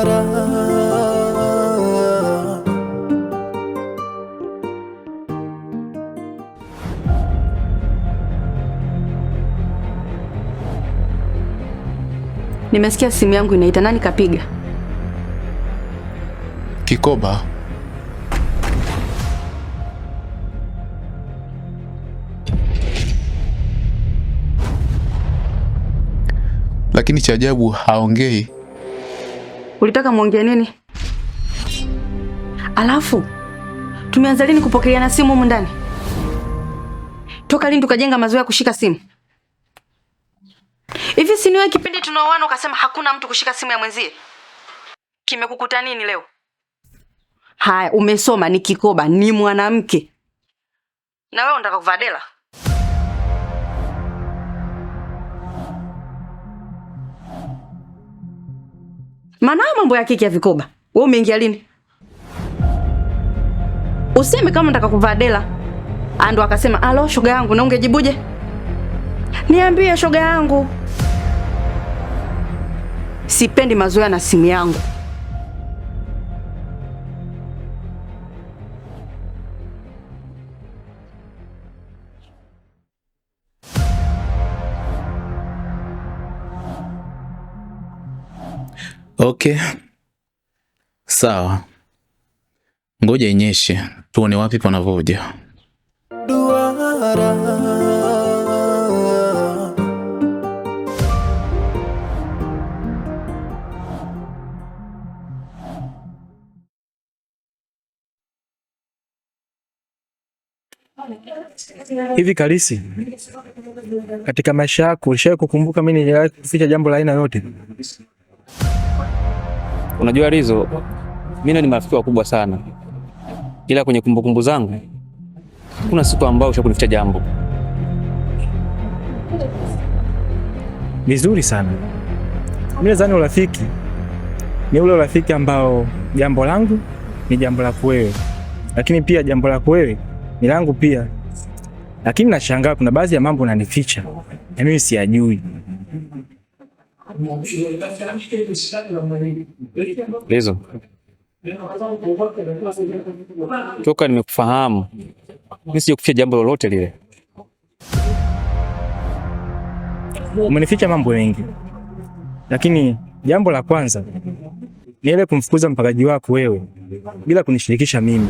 duara. Nimesikia simu yangu inaita. Nani kapiga? Kikoba. Lakini cha ajabu haongei. Ulitaka muongee nini? Alafu tumeanza lini kupokeleana simu humu ndani? Toka lini tukajenga mazoea kushika simu? Hivi si niwe kipindi tunaoana ukasema hakuna mtu kushika simu ya mwenzie? Kimekukuta nini leo? Haya, umesoma, ni Kikoba, ni mwanamke. Na wewe unataka kuvaa dela? Maana mambo ya kike ya vikoba. Wewe umeingia lini? Useme kama unataka kuvaa dela. Ando akasema, "Alo shoga yangu," na ungejibuje? Niambie shoga yangu. Sipendi mazoea na simu yangu. Okay. Sawa. Ngoja inyeshe, tuone wapi panavuja. Duara. Hivi Kalisi, katika maisha yako ulishawahi kukumbuka mimi niliwahi kuficha jambo la aina yote? Unajua Rizo, mimi ni marafiki wakubwa sana, ila kwenye kumbukumbu zangu kuna siku ambao ushakunificha jambo. Vizuri sana. Mimi nadhani urafiki ni ule urafiki ambao jambo langu ni jambo lako wewe, lakini pia jambo lako wewe ni langu pia. Lakini nashangaa kuna baadhi ya mambo unanificha na mimi siyajui. Rizo, toka nimekufahamu mimi sijakuficha jambo lolote lile. Umenificha mambo mengi, lakini jambo la kwanza ni ile kumfukuza mpagaji wako wewe bila kunishirikisha mimi.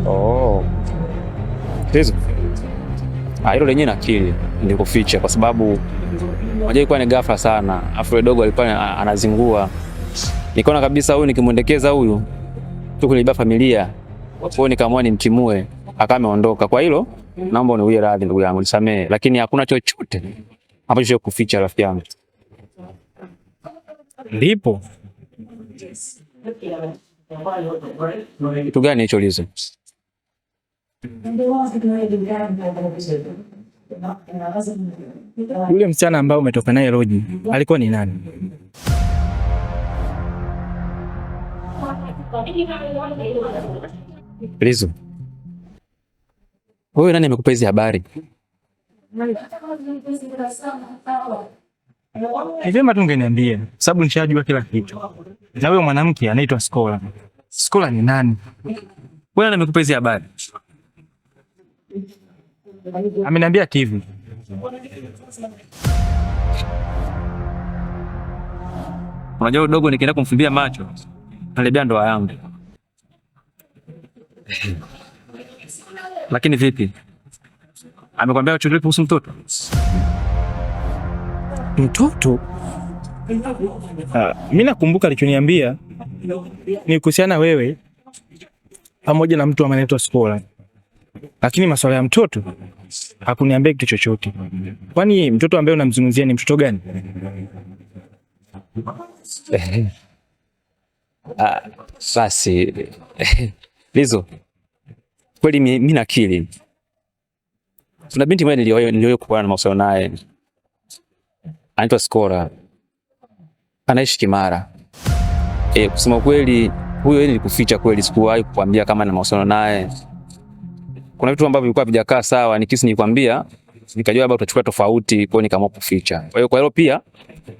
Oh. Rizo, hilo lenyewe nakili nilikuficha kwa sababu unajua ilikuwa ni ghafla sana. Afu dogo alikuwa anazingua. Nikaona kabisa huyu nikimwendekeza huyu tu kuliba familia. Kwa hiyo nikaamua nimtimue, akawa ameondoka. Kwa hilo naomba uniwie radhi ndugu yangu, nisamee, lakini hakuna chochote ambacho cha kuficha rafiki yangu. Ndipo kitu gani hicho Lizo? Yule msichana ambaye umetoka naye Roji alikuwa ni nani? Lizo, wewe nani amekupa hizi habari? Ni vyema tu ungeniambia, sababu nishajua kila kitu. Na wewe mwanamke anaitwa Skola. Skola ni nani? Wewe nani amekupa hizi habari? Ameniambia TV. Unajua udogo nikienda kumfumbia macho nalibia ndoa yangu. Lakini vipi? Amekwambia chochote kuhusu mtoto? Mtoto? Mimi nakumbuka alichoniambia ni kuhusiana wewe pamoja na mtu anaitwa Skola. Lakini masuala ya mtoto hakuniambia kitu chochote. Kwani mtoto ambaye unamzungumzia ni mtoto gani? Basi Lizo, kweli mimi nakili. Kuna binti mmoja niliyokuwa na mahusiano naye. Anaitwa Skola. Anaishi Kimara. Kusema kweli huyo yeye nilikuficha kweli, sikuwahi kukwambia kama na mahusiano naye. Kuna vitu ambavyo vilikuwa vijakaa sawa, nikisi nikwambia nikajua labda utachukua tofauti, kwa hiyo nikaamua kuficha. Kwa hiyo pia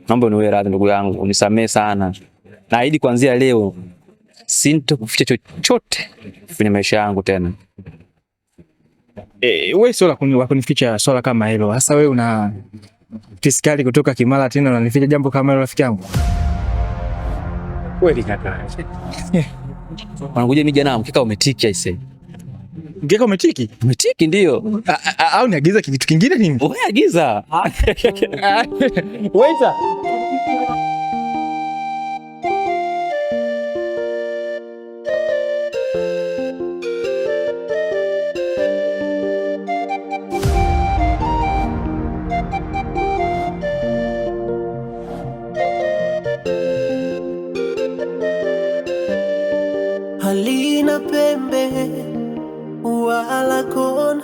naomba uniwe radhi ndugu yangu, unisamee sana. Naahidi kuanzia leo sintokuficha chochote kwenye maisha yangu tena. Wewe sio la kunificha swala kama hilo. Sasa wewe una fiskali kutoka Kimara tena unanificha jambo kama hilo rafiki yangu? Kweli kaka. Wanakuja mimi jana mkeka umetiki aisee. Mkeka umetiki? Umetiki ndio. Au niagiza kitu kingine nini? Wewe agiza. Waiter. Halina pembe wala kona,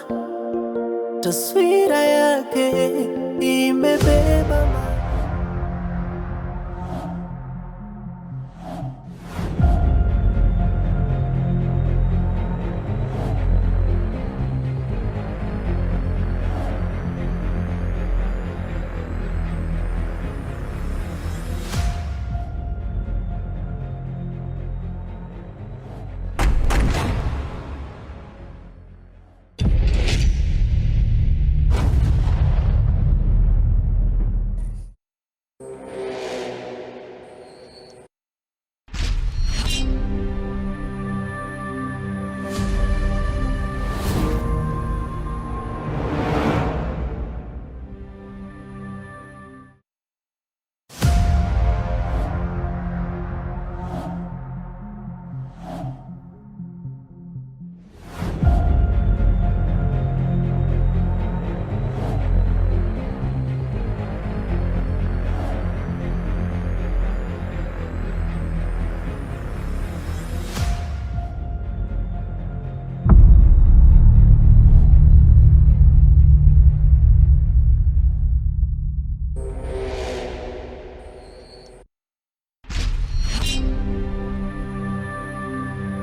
taswira yake imebeba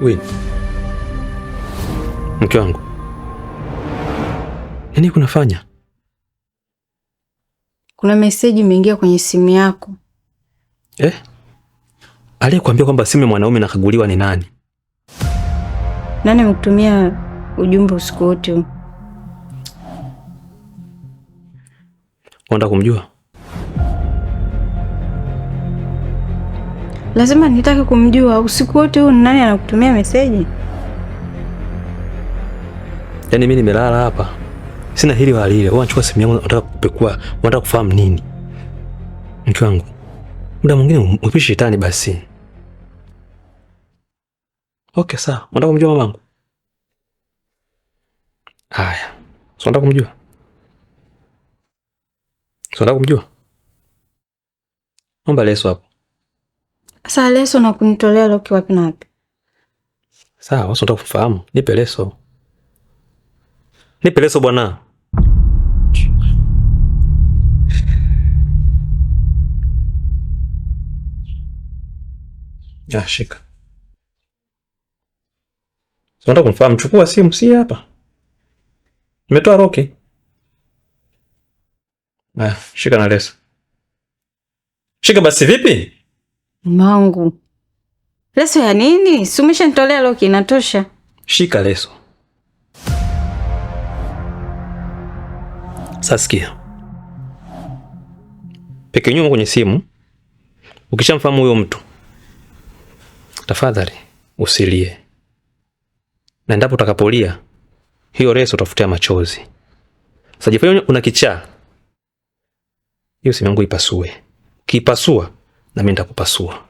Wewe mke wangu, nini kunafanya? Kuna meseji imeingia kwenye simu yako. Aliyekuambia kwamba simu ya mwanaume inakaguliwa ni nani? Nani amekutumia ujumbe usiku wote huu? Unataka kumjua? Lazima nitake kumjua. Usiku wote huu nani anakutumia meseji? Yaani mimi nimelala hapa, sina hili wala lile. Wewe unachukua simu yangu unataka kupekua, unataka kufahamu nini? Mke wangu, muda mwingine upishi shetani basi. Okay, sawa. Unataka kumjua mamangu? Haya. So unataka kumjua? Omba leso hapo. Sasa leso na kunitolea loki wapi na wapi? Sawa, wewe unataka kufahamu. Nipe leso bwana. Shika. So unataka kumfahamu, chukua simu si hapa. Nimetoa roki. Shika na leso. Shika basi vipi? Mangu. Leso ya nini? Si umeshanitolea loki inatosha. Shika leso. Sasikia. Peke nyuma kwenye simu. Ukishamfahamu huyo mtu, tafadhali usilie. Na endapo utakapolia, hiyo leso utafutia machozi. Sasa jifanye una kichaa. Hiyo simu yangu ipasue. Kipasua na mimi nitakupasua.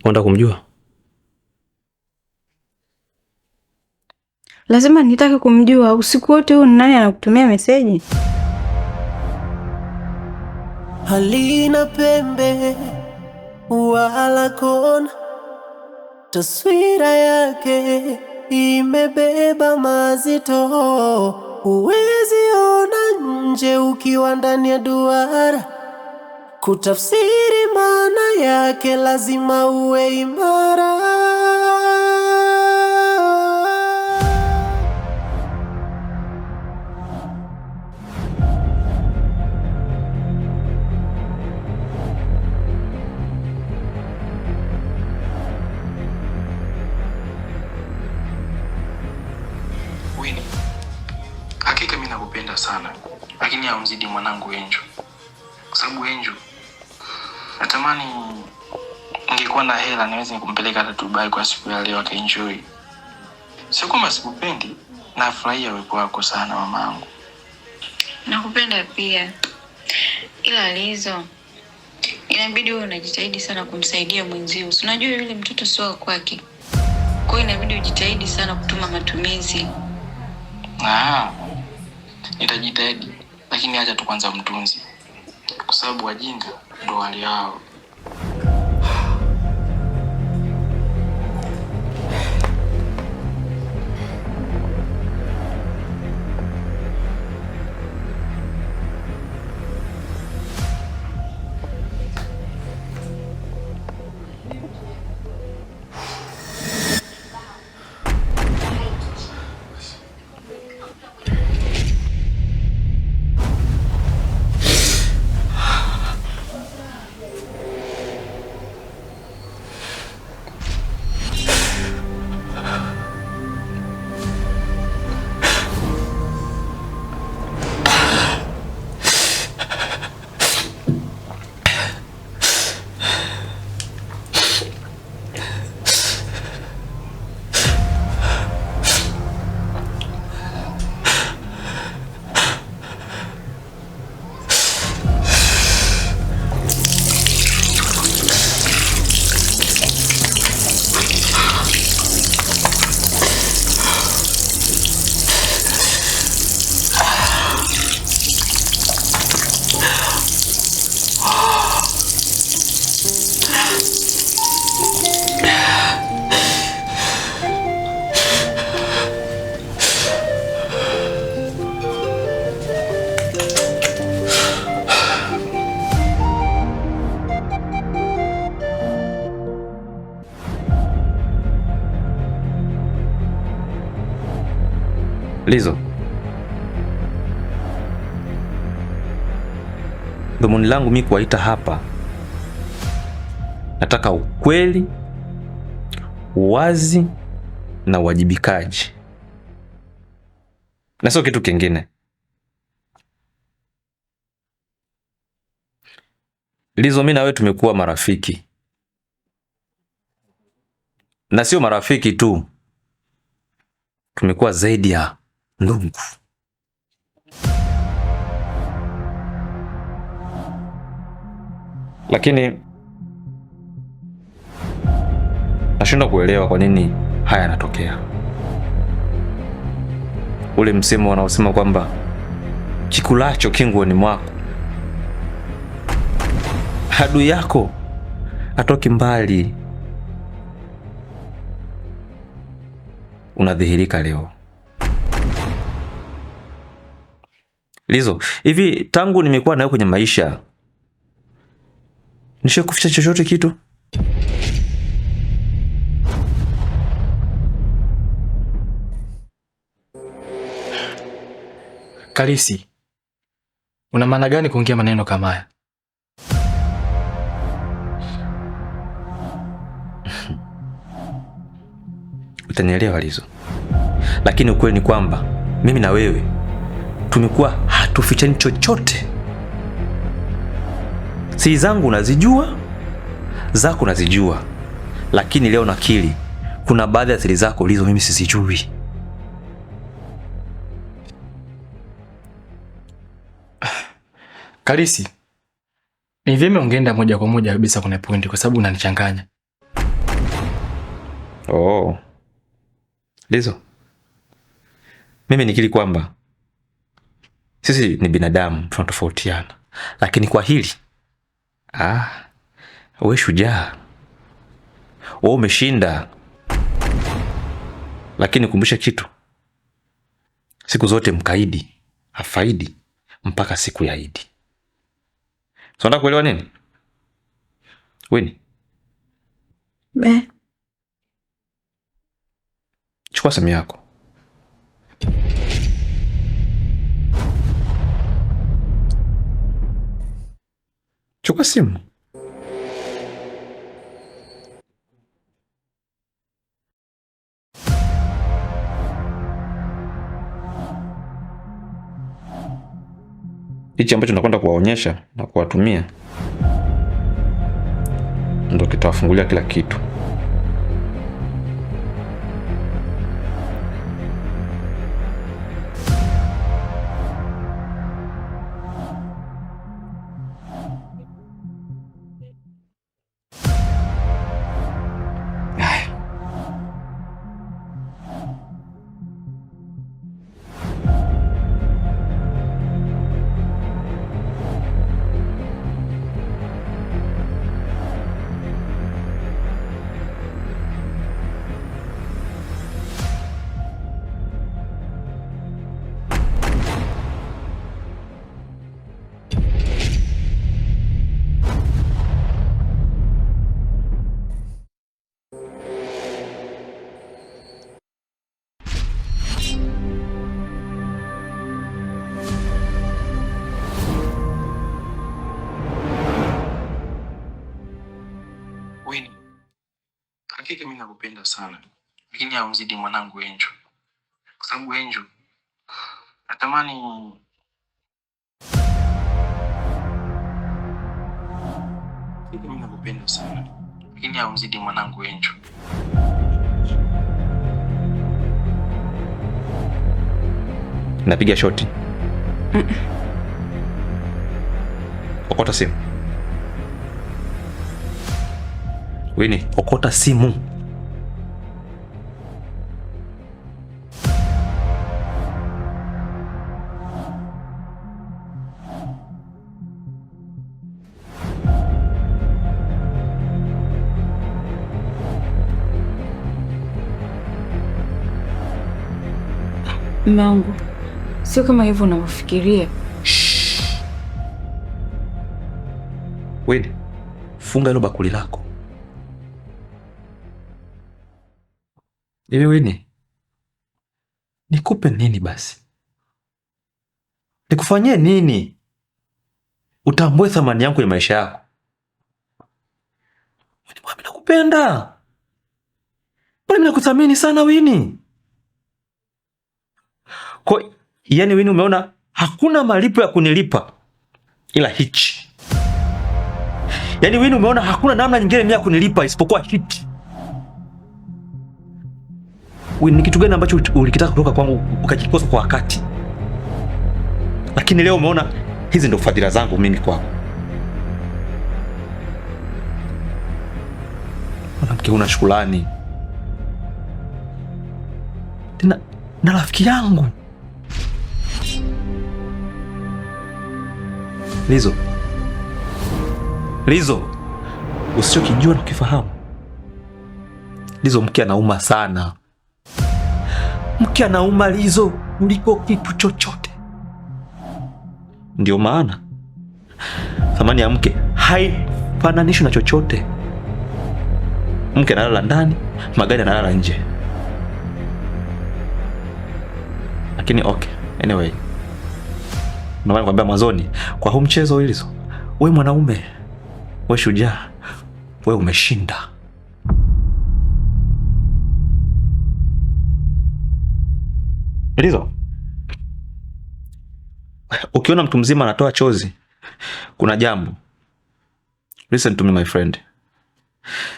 Unataka kumjua? Lazima nitake kumjua. Usiku wote huu nani anakutumia meseji? Halina pembe wala kona, taswira yake imebeba mazito. Huwezi ona nje ukiwa ndani ya duara, kutafsiri maana yake lazima uwe imara. Winnie, hakika mimi nakupenda sana, lakini haumzidi mwanangu Angel. Kwa sababu Angel, natamani ningekuwa na hela niweze kumpeleka hata Dubai kwa siku ya leo akaenjoy. Sio kwamba sikupendi, nafurahia uwepo wako sana mamangu. Nakupenda pia. Ila Lizo, inabidi wewe unajitahidi sana kumsaidia mwenzio. Unajua yule mtoto sio kwake. Kwa hiyo inabidi ujitahidi sana kutuma matumizi. Nitajitahidi, lakini acha tu kwanza mtunzi. Kwa sababu wajinga ndo wali hao. Lizo, dhumuni langu mimi kuwaita hapa, nataka ukweli, uwazi na uwajibikaji, na sio kitu kingine. Lizo, mimi na wewe tumekuwa marafiki, na sio marafiki tu, tumekuwa zaidi ya ndugu. Lakini nashindwa kuelewa kwa nini haya yanatokea. Ule msemo wanaosema kwamba kikulacho kinguoni mwako, adui yako atoki mbali, unadhihirika leo. Lizo, hivi tangu nimekuwa nawe kwenye maisha nishakuficha chochote kitu? Kalisi, una maana gani kuongea maneno kama haya? Utanielewa Lizo, lakini ukweli ni kwamba mimi na wewe tumekuwa hatufichani chochote. Siri zangu unazijua, zako unazijua, lakini leo nakiri kuna baadhi ya siri zako Lizo mimi sizijui. Kalisi, ni vyema ungeenda moja kwa moja kabisa kwenye pointi kwa sababu unanichanganya. Oh. Lizo, mimi nikiri kwamba sisi ni binadamu, tunatofautiana, lakini kwa hili wewe shujaa, wewe umeshinda. Lakini kumbusha kitu, siku zote mkaidi hafaidi mpaka siku ya Idi. So unataka kuelewa nini? Winnie. Chukua simu yako. Chukua simu. Hichi ambacho nakwenda kuwaonyesha na kuwatumia ndio kitawafungulia kila kitu. Winnie, hakika mimi nakupenda sana, lakini haumzidi mwanangu Angel. Kwa sababu Angel natamani hakika mimi nakupenda sana, lakini haumzidi mwanangu Angel. Napiga shoti. Okota simu. Winnie, okota simu. Mume wangu, sio kama hivyo unavyofikiria. Winnie, funga hilo bakuli lako. Hivi Winnie, nikupe nini basi? Nikufanyie nini utambue thamani yangu ya maisha yako? Mimi nakupenda. Mimi nakuthamini sana Winnie. Kwa yani Winnie, umeona hakuna malipo ya kunilipa ila hichi. Yani Winnie, umeona hakuna namna nyingine mimi ya kunilipa isipokuwa hichi. Winnie, ni kitu gani ambacho ulikitaka kutoka kwangu ukakikosa kwa wakati? Lakini leo umeona hizi ndio fadhila zangu mimi kwako. Mwanamke una shukrani. Tena na rafiki yangu. Lizo, usichokijua na kukifahamu. Lizo, mke anauma sana. Mke anauma Lizo kuliko kitu chochote. Ndio maana thamani ya mke haifananishwi na chochote. Mke analala ndani, magari analala nje. Lakini okay, anyway. Naomba nikwambia mwanzoni, kwa huu mchezo Lizo, wewe mwanaume, wewe shujaa, wewe umeshinda. Lizo, ukiona mtu mzima anatoa chozi, kuna jambo. Listen to me my friend.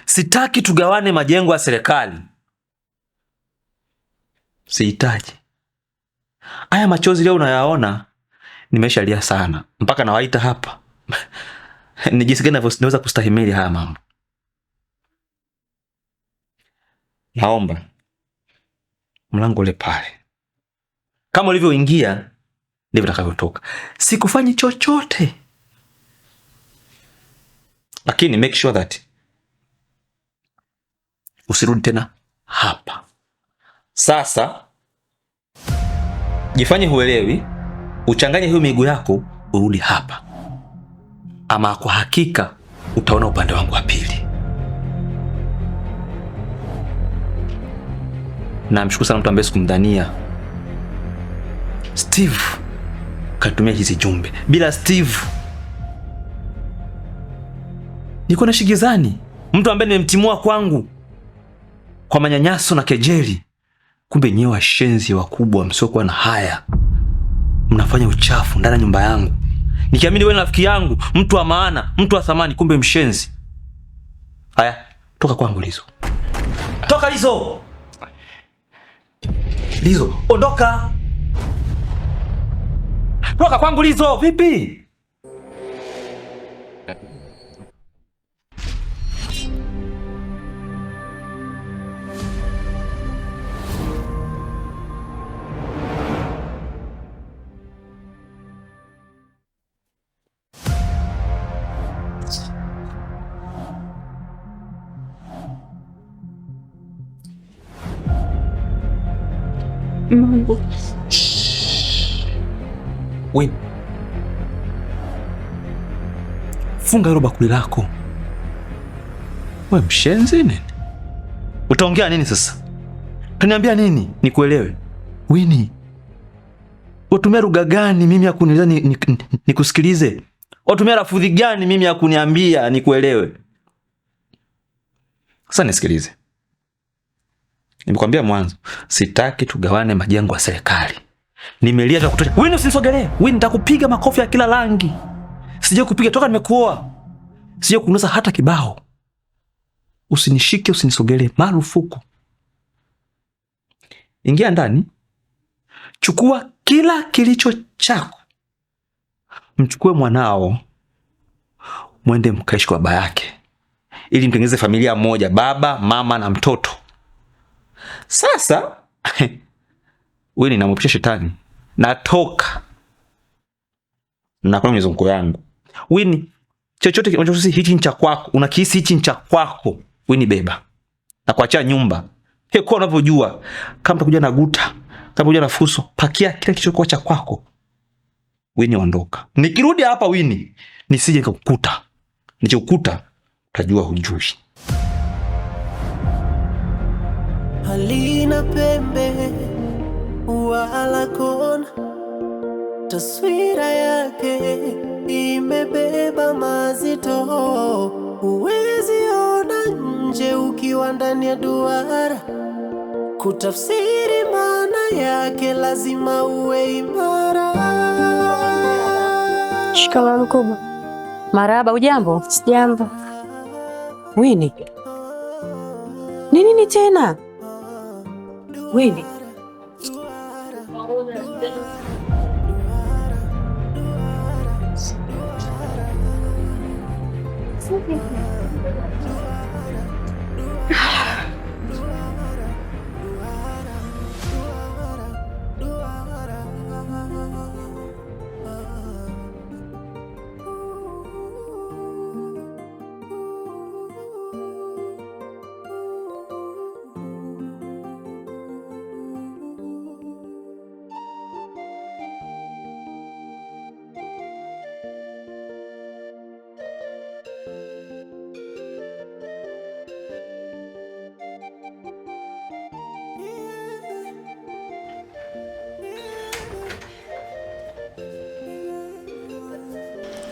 Sitaki tugawane majengo ya serikali. Sihitaji. Haya machozi leo unayaona, nimeshalia sana mpaka nawaita hapa. Ni jinsi gani naweza kustahimili haya mambo. naomba mlango ule pale. Kama ulivyoingia ndivyo utakavyotoka. Sikufanyi chochote. Lakini make sure that usirudi tena hapa. Sasa jifanye huelewi, uchanganye hiyo miguu yako urudi hapa. Ama kwa hakika utaona upande wangu wa pili. Na mshukuru sana mtu ambaye sikumdhania. Steve katumia hizi jumbe. Bila Steve niko na shigizani. Mtu ambaye nimemtimua kwangu kwa manyanyaso na kejeli. Kumbe nyewe washenzi wakubwa msiokuwa na haya. Mnafanya uchafu ndani ya nyumba yangu. Nikiamini wewe ni rafiki yangu, mtu wa maana, mtu wa thamani, kumbe mshenzi. Haya, toka kwangu Lizo. Toka Lizo. Lizo, ondoka. Toka kwangu Lizo, vipi? Mungu. Wewe funga hilo bakuli lako. Wewe mshenzi nini? Utaongea nini sasa? Utaniambia nini nikuelewe? Winnie, utumia lugha gani mimi ya kunieleza nikusikilize? Utumia lafudhi gani mimi ya kuniambia nikuelewe? Sasa nisikilize. Nimekwambia mwanzo, sitaki tugawane majengo ya serikali. Nimelia vya kutosha. Wewe usinisogelee. Wewe nitakupiga makofi ya kila rangi. Sije kupiga toka nimekuoa. Sije kunusa hata kibao. Usinishike, usinisogelee, marufuku. Ingia ndani. Chukua kila kilicho chako. Mchukue mwanao. Mwende mkaishi kwa baba yake. Ili mtengeneze familia moja, baba, mama na mtoto. Sasa wewe ninampisha shetani. Natoka. Na kwa mizunguko yangu. Wewe chochote unachohisi hichi ni cha kwako, unakihisi hichi ni cha kwako, wewe ni beba. Na kuachia nyumba. Kwa unavyojua kama utakuja na guta, kama utakuja na fuso, pakia kila kitu kwa cha kwako. Wewe ondoka. Nikirudi hapa Winnie, nisije nikakukuta. Nichokukuta utajua hujui. Halina pembe wala kona, taswira yake imebeba mazito. Huwezi ona nje ukiwa ndani ya duara, kutafsiri maana yake lazima uwe imara. Shikamoo mkubwa. Marahaba, ujambo? Sijambo. Winnie. Nini tena? Winnie.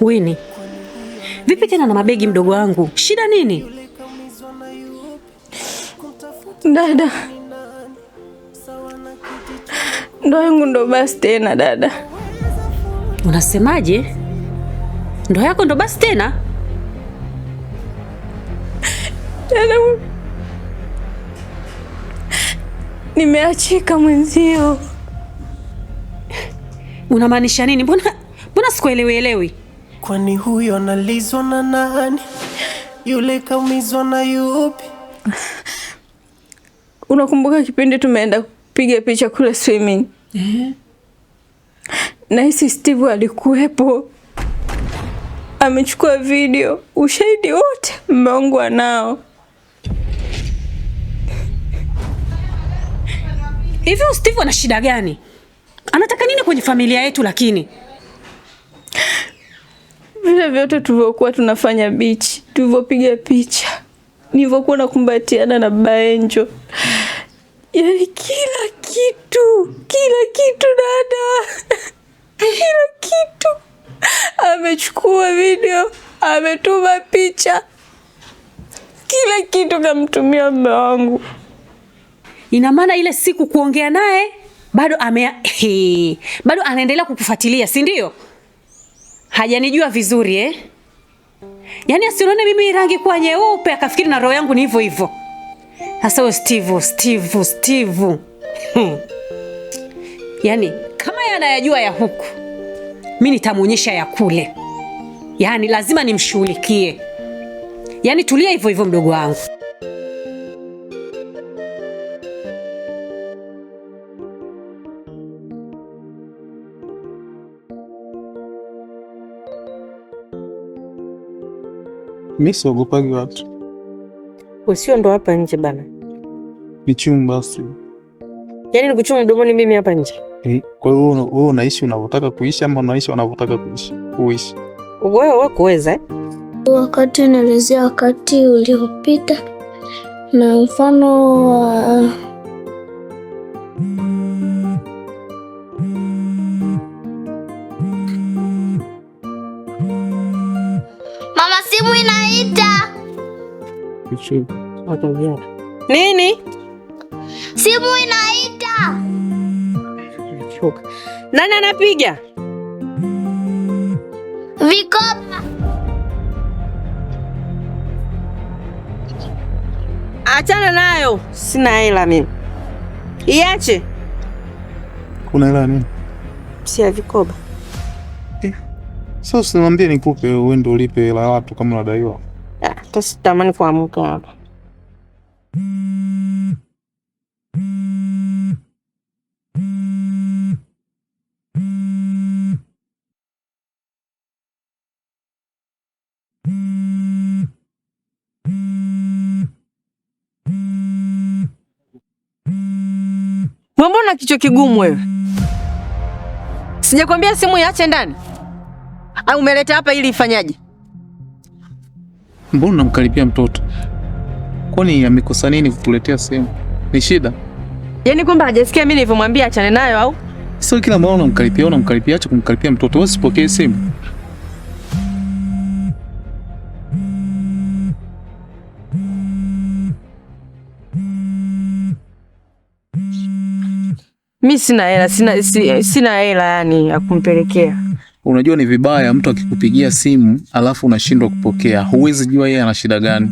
Winnie. Vipi tena na mabegi mdogo wangu? Shida nini? Dada. Ndoa yangu ndo basi tena dada. Unasemaje? Ndoa yako ndo basi tena? Dada. Nimeachika mwenzio. Unamaanisha nini? Mbona sikuelewi? Kwani huyo analizwa na nani? Yule kaumizwa na yupi? Unakumbuka kipindi tumeenda kupiga picha kule swimming? Na hisi Steve alikuwepo. Amechukua video, ushahidi wote mume wangu anao. Hivi Steve ana shida gani? Anataka nini kwenye familia yetu lakini? Vile vyote tulivyokuwa tunafanya beach, tulivyopiga picha, nilivyokuwa nakumbatiana na baba Angel. Yaani kila kitu dada. Kila kitu. Amechukua video, ametuma picha. Kila kitu kamtumia mume wangu. Ina maana ile siku kuongea naye bado bado anaendelea kukufuatilia, si ndio? Hajanijua vizuri Yaani asione mimi rangi kwa nyeupe akafikiri na roho yangu ni hivyo hivyo. Sasa wewe Steve. Yaani kama yanayajua ya huku, mimi nitamuonyesha ya kule. Yaani lazima nimshughulikie. Yaani tulia hivyo hivyo mdogo wangu. Mimi siogopaji watu. Usio ndo hapa nje bana. Nichumu basi. Yaani nikuchumu mdomoni mimi hapa nje. Kwa hiyo wewe unaishi unavyotaka kuishi ama unaishi unavyotaka kuishi? Wewe kuweza Wakati naelezea wakati uliopita na mfano wa Mama, simu inaita. Nini? Simu inaita. Nani anapiga? Vikoba. Achana nayo. Sina hela mimi. Iache. Kuna hela nini? Si ya vikoba. Sasa usimwambie nikupe uende ulipe hela watu kama unadaiwa. Tasitamani kuamka hapa. Mbona kichwa kigumu wewe? Sijakwambia simu iache ndani? Au umeleta hapa ili ifanyaje? Mbona unamkaribia mtoto? Kwani amekosa nini kukuletea simu? Ni shida? Yaani kwamba hajasikia mimi nilivyomwambia achane nayo au? Sio kila mara unamkaribia, acha kumkaribia mtoto. Wewe usipokee simu. Mimi sina hela yani ya kumpelekea. Unajua ni vibaya mtu akikupigia simu alafu unashindwa kupokea. Huwezi jua yeye ana shida gani.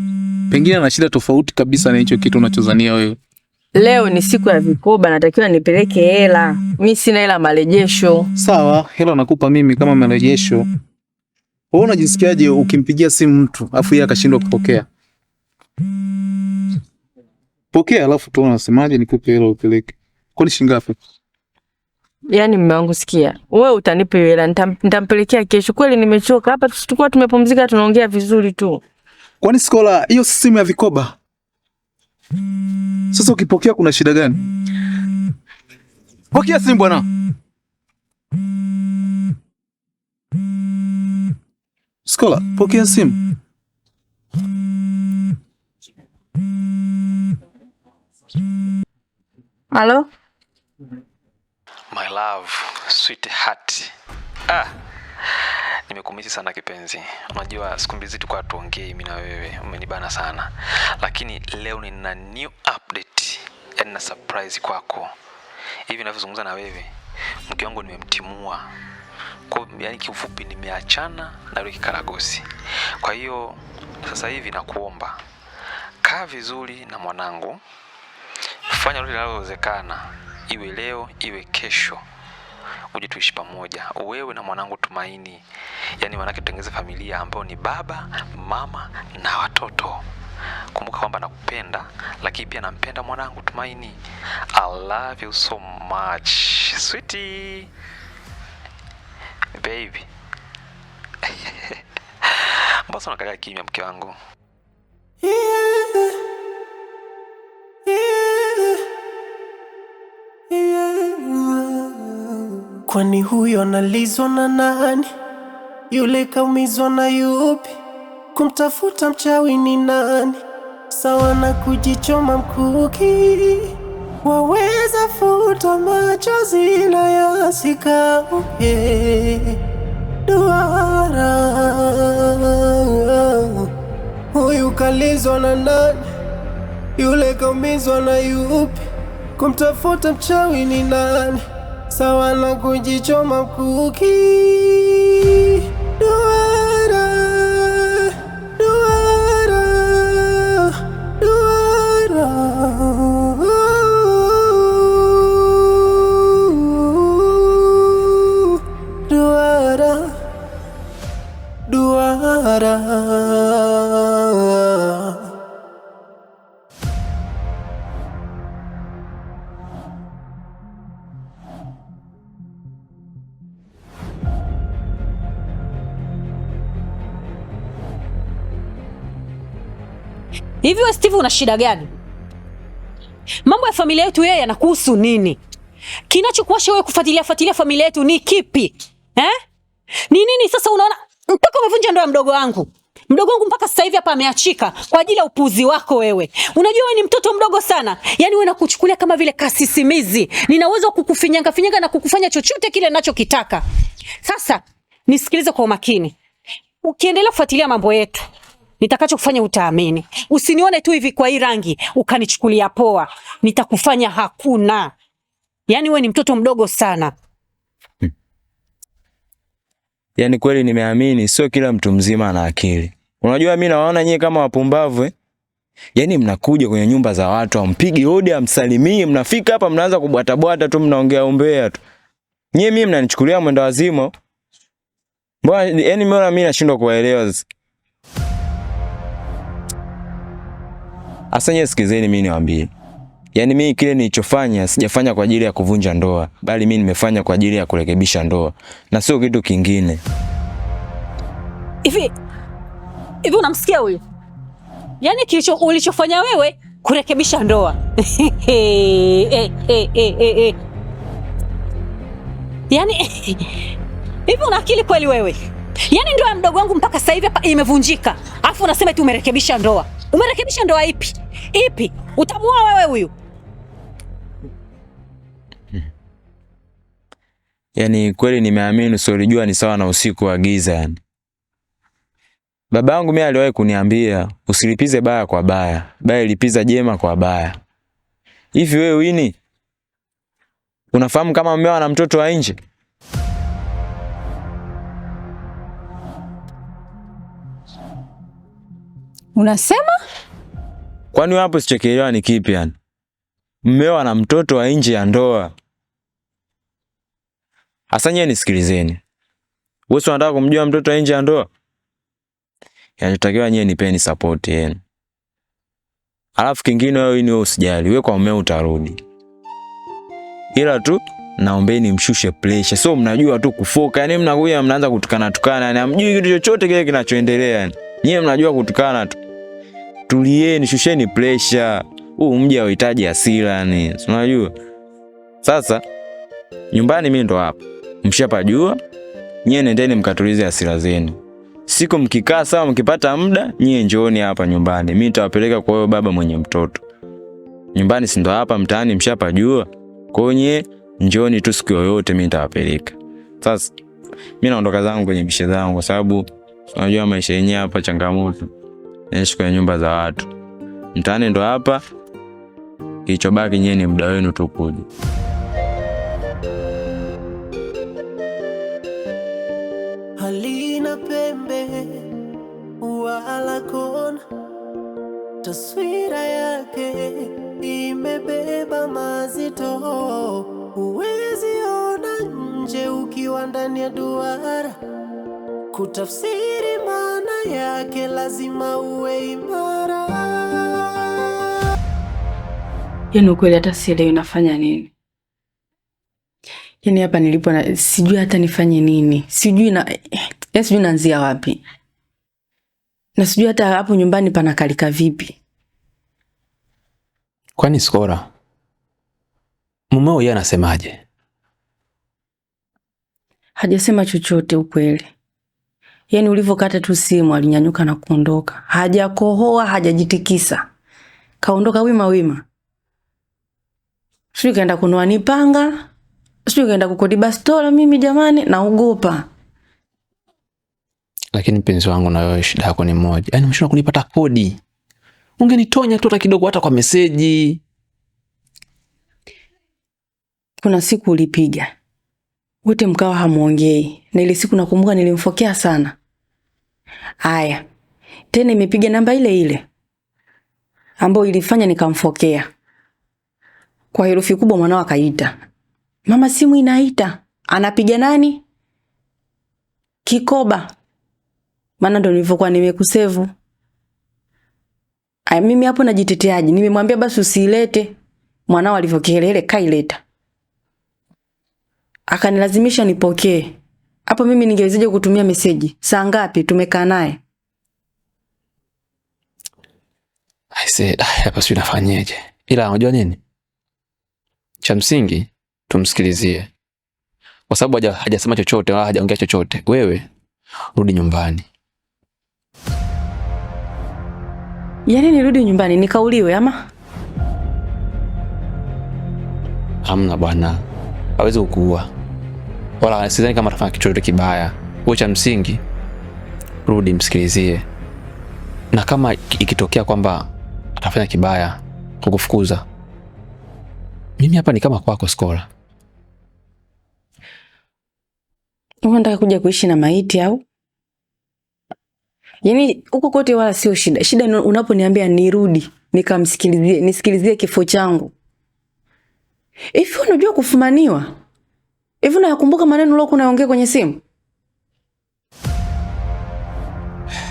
Pengine ana shida tofauti kabisa na hicho kitu unachozania wewe. Leo ni siku ya vikoba, natakiwa nipeleke hela. Mimi sina hela marejesho. Sawa, hela nakupa mimi kama marejesho. Wewe unajisikiaje ukimpigia simu mtu afu yeye akashindwa kupokea? Pokea alafu tu unasemaje nikupe hela upeleke. Kwani shilingi ngapi? Yaani mume wangu sikia. Wewe utanipa hela, nitampelekea kesho. Kweli nimechoka. Hapa tulikuwa tumepumzika tunaongea vizuri tu. Kwani Skola hiyo simu ya vikoba? Sasa ukipokea kuna shida gani? Pokea simu bwana. Skola, pokea simu. Halo? My love, sweetheart. Nimekumisi sana kipenzi. Unajua siku mbili tulikuwa tuongee mimi na wewe, umenibana sana. Lakini leo nina new update, yaani na surprise kwako. Hivi ninavyozungumza na wewe, mke wangu nimemtimua. Kwa yaani kiufupi nimeachana na yule kikaragosi. Kwa hiyo sasa hivi nakuomba kaa vizuri na mwanangu. Fanya lolote linalowezekana. Iwe leo, iwe kesho. Uje tuishi pamoja. Wewe na mwanangu Tumaini. Yaani manake tutengeze familia ambayo ni baba, mama na watoto. Kumbuka kwamba nakupenda, lakini pia nampenda mwanangu Tumaini. I love you so much, sweetie. Baby. Mbona unakaa kimya mke wangu? Kwani huyo analizwa na nani? Yule kaumizwa na yupi? Kumtafuta mchawi ni nani? Sawa na kujichoma mkuki. Waweza futa machozi na yasikauke. Duara, huyu kalizwa na nani? Yule kaumizwa na yupi? Kumtafuta mchawi ni nani? Sawa na kujichoma mkuki. Duara, duara, duara. Duara, duara. Hivi wewe Steve una shida gani? Mambo ya familia yetu yeye yanakuhusu nini? Kinachokuasha wewe kufuatilia familia yetu ni kipi? Ni nini sasa unaona mpaka umevunja ndoa ya mdogo wangu? Mdogo wangu mpaka sasa hivi hapa ameachika kwa ajili ya upuzi wako wewe. Unajua wewe ni mtoto mdogo sana. Yaani wewe nakuchukulia kama vile kasisimizi. Nina uwezo wa kukufinyanga na kukufanya chochote kile ninachokitaka. Sasa nisikilize kwa umakini. Ukiendelea kufuatilia mambo yetu, nitakachokufanya utaamini. Usinione tu hivi kwa hii rangi ukanichukulia poa. Nitakufanya hakuna. Yaani wewe ni mtoto mdogo sana. Yaani kweli nimeamini sio kila mtu mzima ana akili. Unajua mimi nawaona nyie kama wapumbavu. Yaani mnakuja kwenye nyumba za watu, ampigi hodi, amsalimii, mnafika hapa mnaanza kubwata tu, mnaongea umbea tu. Nyie mimi mnanichukulia mwenda wazimu. Mbona yaani mimi nashindwa kuwaelewa. Asa nyie sikizeni mimi niwaambie. Yaani mimi kile nilichofanya sijafanya kwa ajili ya kuvunja ndoa, bali mimi nimefanya kwa ajili ya kurekebisha ndoa na sio kitu kingine. Hivi unamsikia huyu? Yaani ulichofanya wewe kurekebisha ndoa. Yaani hivi una akili kweli wewe? Yaani ndoa ya mdogo wangu mpaka sasa hivi hapa imevunjika. Alafu unasema eti umerekebisha ndoa. Umerekebisha ndoa ipi? Ipi? Utamuoa wewe huyu? Yaani kweli nimeamini usiolijua ni sawa na usiku wa giza yani. Babangu mimi aliwahi kuniambia usilipize baya kwa baya, bali lipiza jema kwa baya. Hivi wewe Wini, unafahamu kama mmeo ana mtoto wa nje? Unasema? Kwani hapo sichokielewa ni kipi yani? Mmeo ana mtoto wa nje ya ndoa. Hasa nyie nisikilizeni. Wewe unataka kumjua mtoto wa nje ya ndoa? Yanatakiwa nyie nipeni support yenu. Alafu kingine wewe ni usijali, wewe kwa mmeo utarudi. Ila tu naombeni mshushe pressure. So mnajua tu kufoka, yani mnakuja mnaanza kutukana, yani hamjui kitu chochote kile kinachoendelea yani. Nyie mnajua kutukana tu. Tulieni, shusheni pressure. Huu mji hauhitaji hasira yani. Unajua? Sasa nyumbani mimi ndo hapa. Mshapajua? Nyie nendeni mkatulize hasira zenu. Siku mkikaa sawa, mkipata muda, nyie njooni hapa nyumbani. Mimi nitawapeleka kwa huyo baba mwenye mtoto. Nyumbani si ndo hapa mtaani, mshapajua? Kwa hiyo nyie njooni tu siku yoyote, mimi nitawapeleka. Sasa mimi naondoka zangu kwenye bishe zangu kwa sababu unajua maisha yenyewe hapa changamoto. Naishi kwenye nyumba za watu. Mtaani ndo hapa. Kilichobaki nyie ni muda wenu tu kuja. Halina pembe wala kona, taswira yake imebeba mazito. Huwezi ona nje ukiwa ndani ya duara. Kutafsiri maana yake lazima uwe imara. Yaani ukweli hata sielewi nafanya nini. Yaani hapa nilipo na sijui hata nifanye nini. Sijui naanzia wapi. Na sijui hata hapo nyumbani panakalika vipi. Kwani Skora, mumeo yeye anasemaje? Hajasema chochote ukweli. Yaani ulivyokata tu simu alinyanyuka na kuondoka. Hajakohoa, hajajitikisa. Kaondoka wima wima. Sijui kaenda kununua nipanga. Sijui kaenda kukodi bastola mimi jamani, naogopa. Lakini mpenzi wangu na wewe shida yako ni moja. Yaani umeshindwa kunipata kodi. Ungenitonya tu hata kidogo hata kwa meseji. Kuna siku ulipiga. Wote mkawa hamuongei. Na ile siku nakumbuka nilimfokea sana. Haya. Tena imepiga namba ile ile ambayo ilifanya nikamfokea. Kwa herufi kubwa mwanao akaita. Mama, simu inaita. Anapiga nani? Kikoba. Maana ndo nilivyokuwa nimekusevu. Aya, mimi hapo najiteteaje? Nimemwambia basi usiilete. Mwanao alivyokelele kaileta. Akanilazimisha nipokee. Hapo mimi ningewezaje kutumia meseji? Saa ngapi tumekaa naye? I said, hapa sio nafanyaje? Ila unajua nini? Cha msingi tumsikilizie. Kwa sababu hajasema chochote wala hajaongea chochote. Wewe rudi nyumbani. Yaani nirudi nyumbani nikauliwe ama? Hamna bwana. Hawezi kukuua. Wala sidhani kama atafanya kitu chochote kibaya. Wewe cha msingi rudi msikilizie. Na kama ikitokea kwamba atafanya kibaya kukufukuza, mimi hapa ni kama kwako Skora. Unataka kuja kuishi na maiti au? Yaani huko kote wala sio shida. Shida unaponiambia nirudi, nisikilizie kifo changu. Hivi unajua kufumaniwa? Hivi unakumbuka maneno uliokuwa unaongea kwenye simu?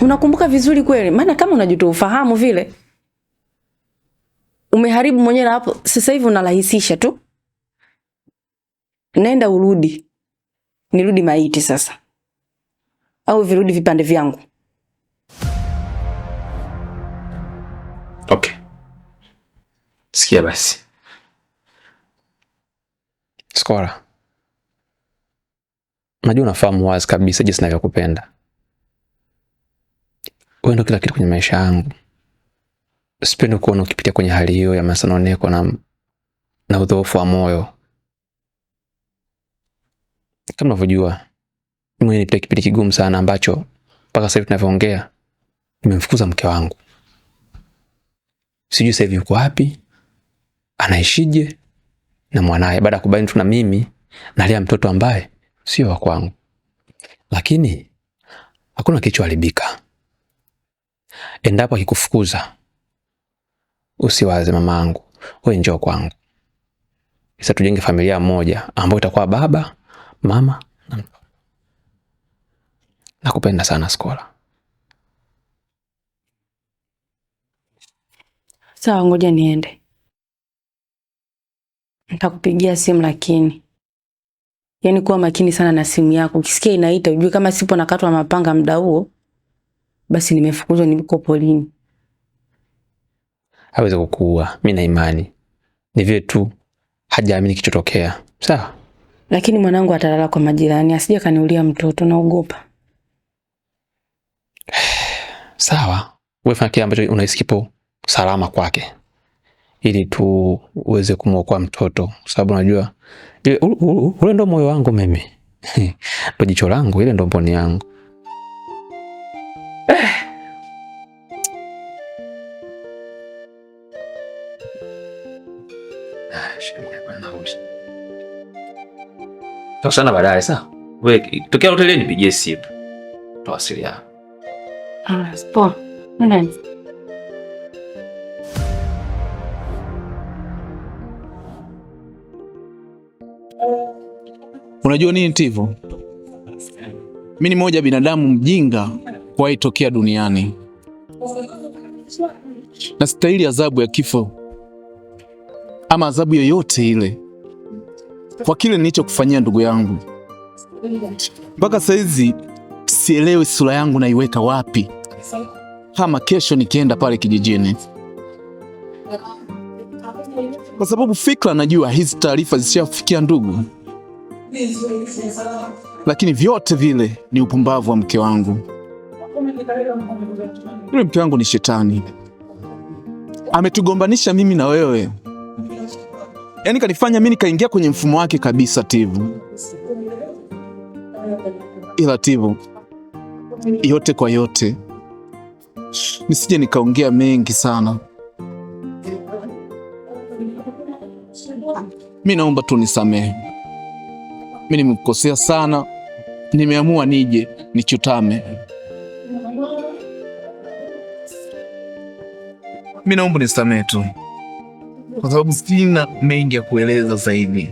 Unakumbuka vizuri kweli? Maana kama unajuta ufahamu vile. Umeharibu mwenyewe hapo. Sasa hivi unarahisisha tu. Nenda urudi. Nirudi maiti sasa. Au virudi vipande vyangu. Okay. Sikia basi. Skora. Najua unafahamu wazi kabisa jinsi ninavyokupenda. Wewe ndio kila kitu kwenye maisha yangu. Sipendi kuona ukipitia kwenye hali hiyo ya masononeko na udhaifu wa moyo. Kama unavyojua, mimi nipitia kipindi kigumu sana ambacho mpaka sasa hivi tunavyoongea nimemfukuza mke wangu. Sijui sasa hivi yuko wapi, anaishije na mwanae baada ya kubaini tu na mimi nalea mtoto ambaye sio wa kwangu. Lakini hakuna kilichoharibika. Endapo akikufukuza, usiwaze mamangu, wewe njoo kwangu. Sasa tujenge familia moja ambayo itakuwa baba, mama na mtoto. Nakupenda sana Skora. Sawa, ngoja niende. Nitakupigia simu lakini. Yaani kuwa makini sana na simu yako. Ukisikia inaita ujue kama sipo nakatwa mapanga muda huo, basi nimefukuzwa niko polini. Hawezi kukuua, mimi na imani. Ni vile tu hajaamini kichotokea. Sawa? Lakini mwanangu atalala kwa majirani, asije kaniulia mtoto, naogopa. Sawa. Wewe fanya kile ambacho unahisi kipo salama kwake. Ili tu uweze kumwokoa mtoto, kwa sababu unajua ule ndo moyo wangu mimi. Ndo jicho langu, ile ndo mboni yangu. Tutasana baadaye sawa? Wewe tokea hotelini nipigie simu. Tutawasiliana. Poa. Nenda. Unajua nini Tivo? Mimi ni mmoja binadamu mjinga kuwahi tokea duniani. Na stahili adhabu ya kifo. ama adhabu yoyote ile kwa kile nilichokufanyia ndugu yangu. Mpaka saizi sielewi sura yangu naiweka wapi kama kesho nikienda pale kijijini, kwa sababu fikra najua hizi taarifa zishafikia ndugu, lakini vyote vile ni upumbavu wa mke wangu. Yule mke wangu ni shetani, ametugombanisha mimi na wewe, yaani kanifanya mimi nikaingia kwenye mfumo wake kabisa Tivu. Ila Tivu, yote kwa yote, nisije nikaongea mengi sana. Mimi naomba tu nisamehe. Mimi nimekukosea sana, nimeamua nije nichutame. Mimi naomba nisamehe tu, kwa sababu sina mengi ya kueleza zaidi,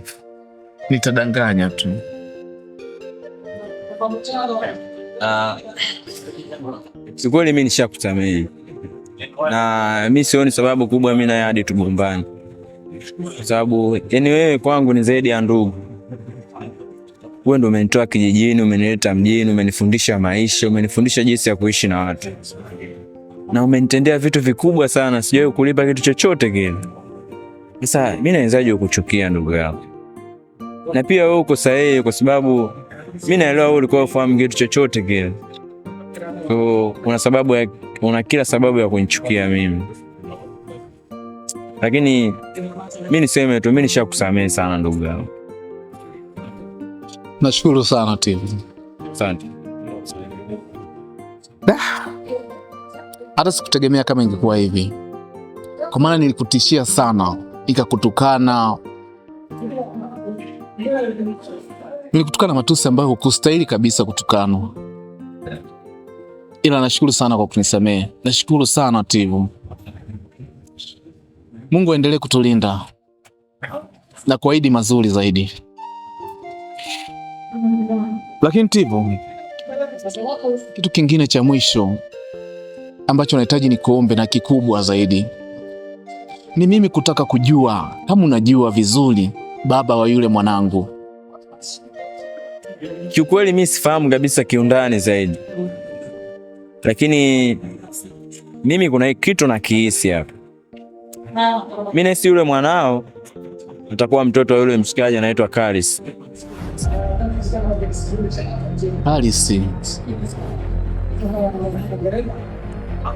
nitadanganya tu. Sikweli mimi nishakusamehe. Na mimi sioni sababu kubwa mimi na hadi tugombane. Kwa sababu yani wewe kwangu ni zaidi ya ndugu. Wewe ndio umenitoa kijijini, umenileta mjini, umenifundisha maisha, umenifundisha jinsi ya kuishi na watu. Na umenitendea vitu vikubwa sana, sijawahi kulipa kitu chochote kile. Sasa mimi nawezaje kukuchukia ndugu yangu? Na pia wewe uko sahihi, kwa sababu mimi naelewa wewe ulikuwa ufahamu kitu chochote kile. Una kila sababu ya kunichukia mimi. Lakini mimi niseme tu, mimi nishakusamehe sana ndugu yangu. Nashukuru sana Tivu. Asante. Hata sikutegemea kama ingekuwa hivi, kwa maana nilikutishia sana, nikakutukana. Nilikutukana matusi ambayo hukustahili kabisa kutukanwa. Ila nashukuru sana kwa kunisamehe. Nashukuru sana Tivu. Mungu aendelee kutulinda na kuahidi mazuri zaidi. Lakini Tivu, kitu kingine cha mwisho ambacho nahitaji ni kuombe, na kikubwa zaidi, ni mimi kutaka kujua kama unajua vizuri baba wa yule mwanangu. Kiukweli mimi sifahamu kabisa kiundani zaidi. Lakini mimi kuna kitu na kihisi hapa. Mimi nahisi yule mwanao atakuwa mtoto wa yule mshikaji anaitwa Karis.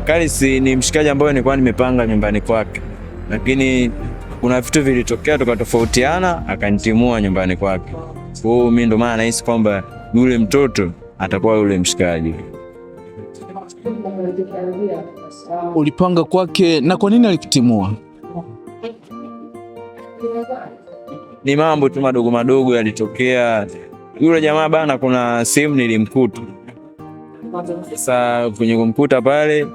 Karis ni mshikaji ambaye nilikuwa nimepanga nyumbani kwake. Lakini kuna vitu vilitokea tukatofautiana, akanitimua nyumbani kwake. Kwa hiyo mimi ndo maana nahisi kwamba yule mtoto atakuwa yule mshikaji. Ulipanga kwake, na kwa nini alikutimua? Ni mambo tu madogo madogo yalitokea. Yule jamaa bana, kuna sehemu nilimkuta. Sasa kwenye kumkuta pale,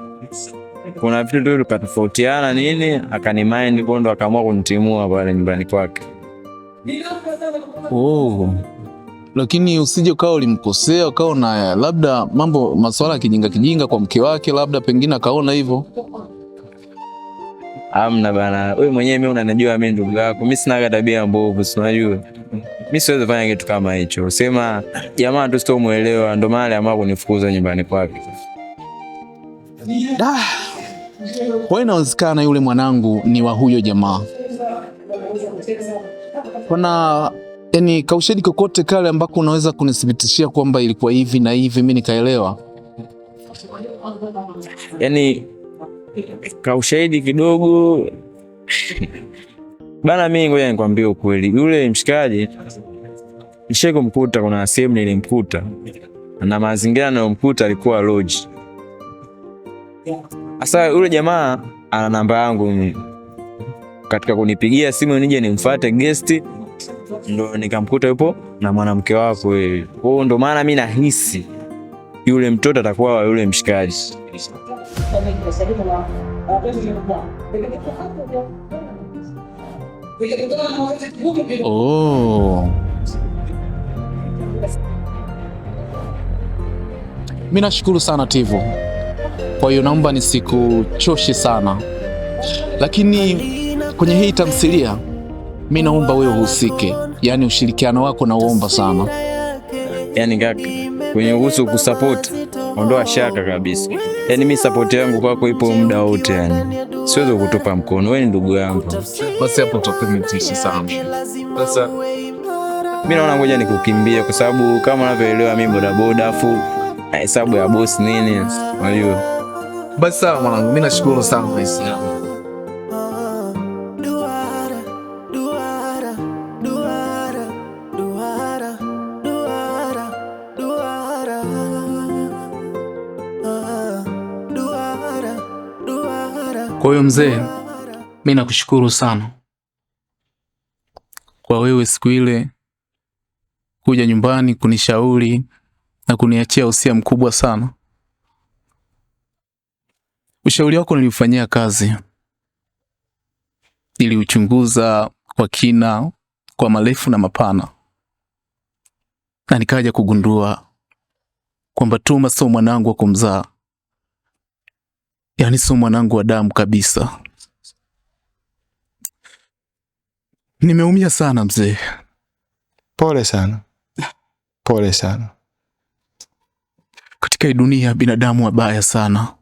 kuna vitu tu tukatofautiana nini, akanimind kondo, akaamua kunitimua pale nyumbani kwake. Lakini usije ukawa ulimkosea, ukawa na labda masuala kijinga kwa mke wake, labda pengine akaona hivyo. Amna bana, wewe mwenyewe mimi unanijua mimi ndugu yako. Mimi sina tabia mbovu, unajua. Mimi siwezi fanya kitu kama hicho. Sema jamaa tu sio muelewa, ndo maana aliamua kunifukuza nyumbani kwake. Kwa inawezekana yule mwanangu ni wa huyo jamaa. Kuna yani kaushahidi kokote kale ambako unaweza kunithibitishia kwamba ilikuwa hivi na hivi mimi nikaelewa? Yani kaushahidi kidogo bana. Mimi ngoja nikwambie ukweli, yule mshikaji nishakumkuta, kuna sehemu nilimkuta na mazingira nilomkuta alikuwa lodge. Sasa yule jamaa ana namba yangu mimi, katika kunipigia simu nije nimfuate guest, ndo nikamkuta yupo na mwanamke wako wewe. Kwa hiyo ndo maana mimi nahisi yule mtoto atakuwa wa yule mshikaji. Mimi nashukuru sana Tivu. Kwa hiyo naomba nisikuchoshe sana, lakini kwenye hii tamthilia Mimi naomba wewe uhusike, yaani ushirikiano wako nauomba sana. Yaani kaka, kwenye kuhusu kusupport, ondoa shaka kabisa. Yaani mimi support yangu kwako ipo muda wote yani. Siwezi kukutupa mkono, wewe ni ndugu yangu. Basi hapo tutakumitisha sana. Sasa mimi naona ngoja nikukimbie kwa sababu kama unavyoelewa mimi bodaboda afu hesabu ya boss nini, unajua. Basi sawa mwanangu, mimi nashukuru sana kwa hisi yangu. Kwa hiyo mzee, mimi nakushukuru sana kwa wewe siku ile kuja nyumbani kunishauri na kuniachia usia mkubwa sana. Ushauri wako niliufanyia kazi. Niliuchunguza kwa kina, kwa marefu na mapana. Na nikaja kugundua kwamba Tuma sio mwanangu wa kumzaa. Yaani sio mwanangu wa damu kabisa. Nimeumia sana mzee. Pole sana. Pole sana. Katika hii dunia binadamu wabaya sana.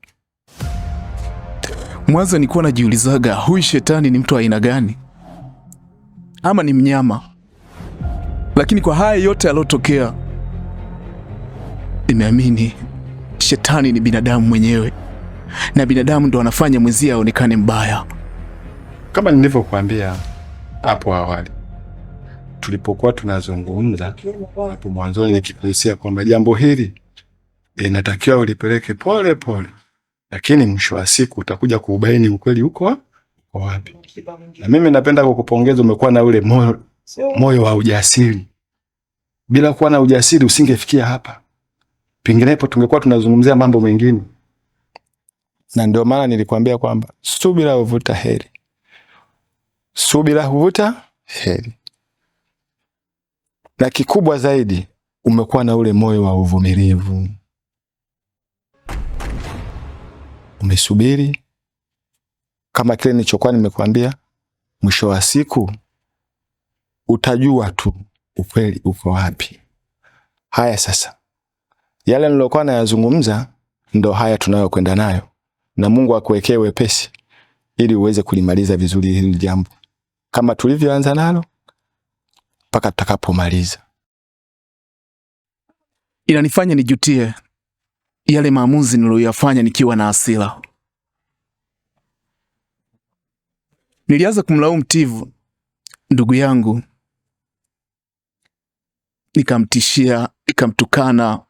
Mwanzo nilikuwa najiulizaga huyu shetani ni mtu wa aina gani? Ama ni mnyama? Lakini kwa haya yote yalotokea, nimeamini shetani ni binadamu mwenyewe. Na binadamu ndo anafanya mwenzie aonekane mbaya. Kama nilivyokuambia hapo awali, tulipokuwa tunazungumza hapo mwanzoni, nikikuhusia kwamba jambo hili linatakiwa ulipeleke pole pole, lakini mwisho wa siku utakuja kuubaini ukweli uko wapi. Na mimi napenda kukupongeza, umekuwa na ule moyo wa ujasiri. Bila kuwa na ujasiri usingefikia hapa. Penginepo tungekuwa tunazungumzia mambo mengine. Na ndio maana nilikwambia kwamba subira huvuta heri. Subira huvuta heri. Na kikubwa zaidi, umekuwa na ule moyo wa uvumilivu. Umesubiri kama kile nilichokuwa nimekuambia, mwisho wa siku utajua tu ukweli uko wapi. Haya sasa, yale nilokuwa nayazungumza ndo haya tunayokwenda nayo, na Mungu akuwekee wepesi ili uweze kulimaliza vizuri hili jambo kama tulivyoanza nalo mpaka tutakapomaliza. Inanifanya nijutie yale maamuzi niliyoyafanya nikiwa na hasira. Nilianza kumlaumu Tivu, ndugu yangu. Nikamtishia, nikamtukana.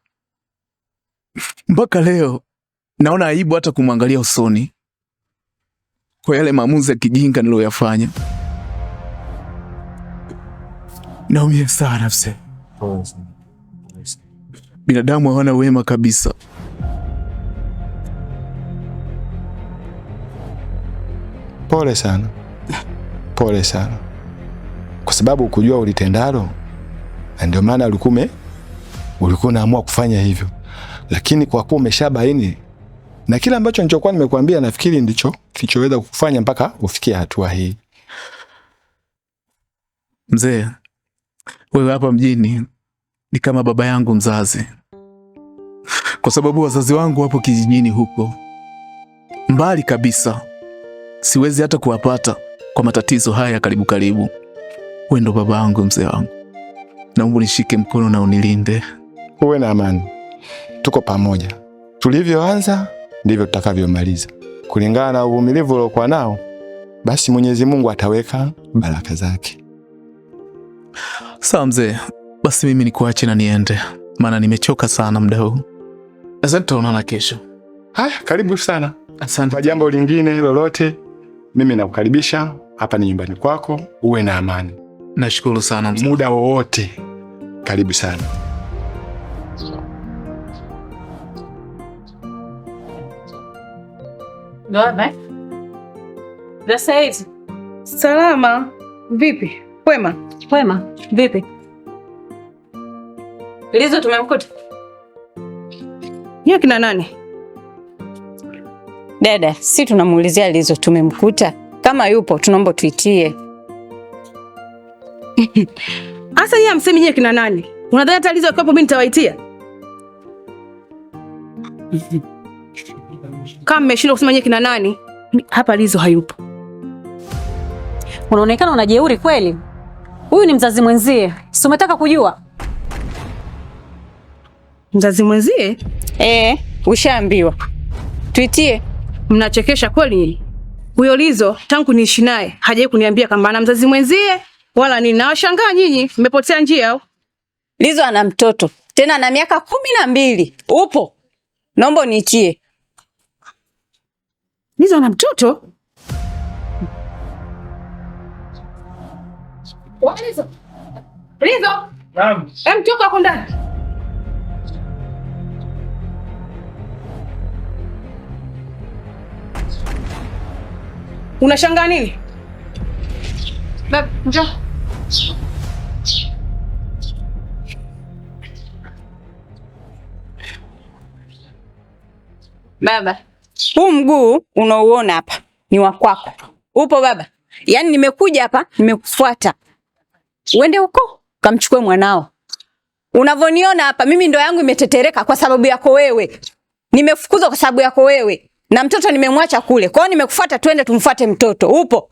Mpaka leo naona aibu hata kumwangalia usoni kwa yale maamuzi ya kijinga niliyoyafanya. Naumia sana mzee. Binadamu hawana wema kabisa. Pole sana. Pole sana. Kwa sababu ukujua ulitendalo, na ndio maana ulikuwa unaamua kufanya hivyo. Lakini kwa kuwa umeshabaini na kila ambacho nilichokuwa nimekuambia, nafikiri ndicho kilichoweza kufanya mpaka ufikie hatua hii. Mzee, wewe hapa mjini ni kama baba yangu mzazi. Kwa sababu wazazi wangu wapo kijijini huko mbali kabisa. Siwezi hata kuwapata kwa matatizo haya karibu karibu. Wewe ndo baba yangu mzee wangu. Naomba unishike mkono na unilinde. Uwe na amani. Tuko pamoja. Tulivyoanza ndivyo tutakavyomaliza. Kulingana na uvumilivu uliokuwa nao, basi Mwenyezi Mungu ataweka baraka zake. Sawa mzee. Basi mimi nikuache na niende, maana nimechoka sana muda huu. Asante, tutaonana kesho. Haya, karibu sana. Asante. Kwa jambo lingine lolote, mimi nakukaribisha. Hapa ni nyumbani kwako, uwe na amani. Nashukuru sana mzee. Muda wowote. Karibu sana. Salama. Vipi? Kwema? Kwema. Vipi? Lizo tumemkuta? Yeye kina nani? Dada, si tunamuulizia Lizo tumemkuta. Kama yupo tunaomba tuitie. Asa yeye amsemi nyewe kina nani? Unadhani hata Lizo akiwepo mimi nitawaitia? Kama mmeshindwa kusema nyewe kina nani, hapa Lizo hayupo. Unaonekana unajeuri kweli. Huyu ni mzazi mwenzie. Si umetaka kujua? Mzazi mwenzie? Ushaambiwa. Tuitie. Mnachekesha kweli. Huyo Lizo tangu niishi naye hajawahi kuniambia kama ana mzazi mwenzie wala nini. Nawashangaa nyinyi, mmepotea njia au? Lizo ana mtoto. Tena ana miaka 12. Upo? Naomba niitie. Lizo ana mtoto? Lizo. Lizo. Naam. Toka hapo ndani. Unashangaa nini? Baba, njoo. Baba, huu mguu unaouona hapa ni wa kwako. Upo baba? Yaani nimekuja hapa, nimekufuata. Uende huko, kamchukue mwanao. Unavoniona hapa mimi ndo yangu imetetereka kwa sababu yako wewe. Nimefukuzwa kwa sababu yako wewe. Na mtoto nimemwacha kule. Kwa hiyo nimekufuata, twende tumfuate mtoto. Upo?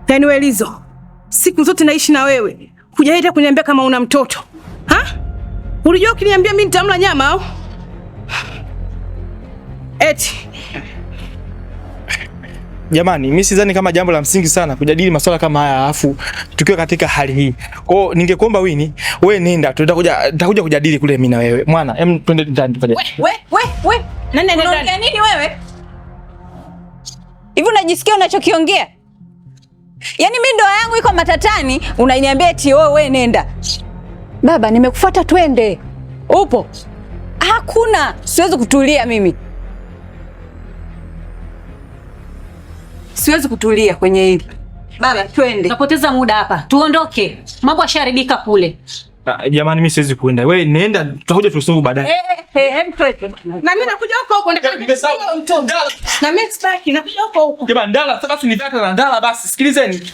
Yaani wewe Lizo, siku zote naishi na wewe. Hujaita kuniambia kama una mtoto. Ulijua ukiniambia mimi nitamla nyama au? Eti. Jamani, mimi sidhani kama jambo la msingi sana kujadili masuala kama haya afu tukiwa katika hali hii. Kwa hiyo ningekuomba Winnie, wewe nenda, tutakuja kujadili kule mimi na wewe. Mwana, twende ndani tufanye. We. Nani anaongea nini wewe? Hivi unajisikia unachokiongea? Yaani mimi ndoa yangu iko matatani, unaniambia eti wewe nenda. Baba, nimekufuata twende. Upo? Hakuna, siwezi kutulia mimi. Siwezi kutulia kwenye hili. Baba, twende. Tunapoteza muda hapa. Tuondoke. Mambo yashaharibika kule. Jamani, mimi siwezi kuenda. Wewe nenda, tutakuja tusuluhu baadaye. Twende. Na mimi nakuja huko Nimesahau mtoto. Na mimi sitaki, nakuja huko. Jamani, ndala, sasa basi nivata na ndala basi. Sikilizeni.